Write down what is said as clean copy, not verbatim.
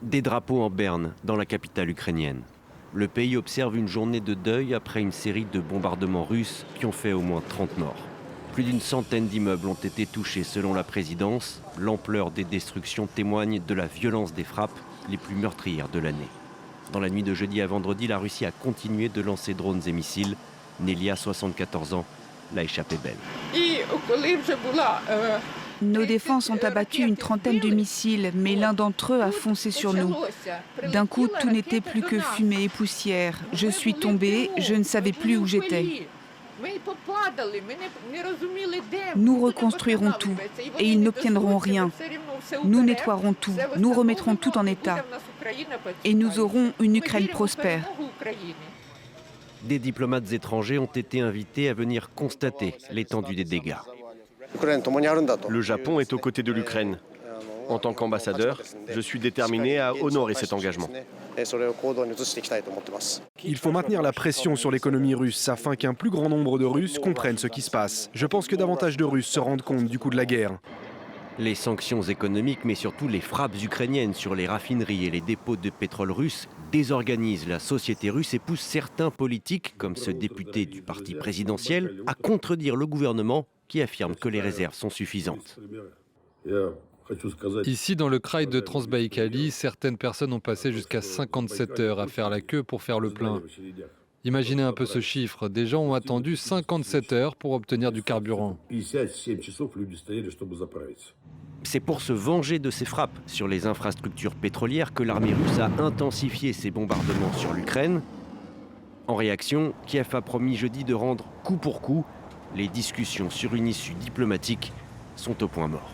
Des drapeaux en berne dans la capitale ukrainienne. Le pays observe une journée de deuil après une série de bombardements russes qui ont fait au moins 30 morts. Plus d'une centaine d'immeubles ont été touchés selon la présidence. L'ampleur des destructions témoigne de la violence des frappes les plus meurtrières de l'année. Dans la nuit de jeudi à vendredi, la Russie a continué de lancer drones et missiles. Nelia, 74 ans, l'a échappé belle. Nos défenses ont abattu une trentaine de missiles, mais l'un d'entre eux a foncé sur nous. D'un coup, tout n'était plus que fumée et poussière. Je suis tombée, je ne savais plus où j'étais. Nous reconstruirons tout et ils n'obtiendront rien. Nous nettoierons tout, nous remettrons tout en état. Et nous aurons une Ukraine prospère. Des diplomates étrangers ont été invités à venir constater l'étendue des dégâts. Le Japon est aux côtés de l'Ukraine. En tant qu'ambassadeur, je suis déterminé à honorer cet engagement. Il faut maintenir la pression sur l'économie russe afin qu'un plus grand nombre de Russes comprennent ce qui se passe. Je pense que davantage de Russes se rendent compte du coût de la guerre. Les sanctions économiques, mais surtout les frappes ukrainiennes sur les raffineries et les dépôts de pétrole russes désorganisent la société russe et poussent certains politiques, comme ce député du parti présidentiel, à contredire le gouvernement qui affirme que les réserves sont suffisantes. Ici, dans le kraï de Transbaïkalie, certaines personnes ont passé jusqu'à 57 heures à faire la queue pour faire le plein. Imaginez un peu ce chiffre. Des gens ont attendu 57 heures pour obtenir du carburant. C'est pour se venger de ces frappes sur les infrastructures pétrolières que l'armée russe a intensifié ses bombardements sur l'Ukraine. En réaction, Kiev a promis jeudi de rendre coup pour coup. Les discussions sur une issue diplomatique sont au point mort.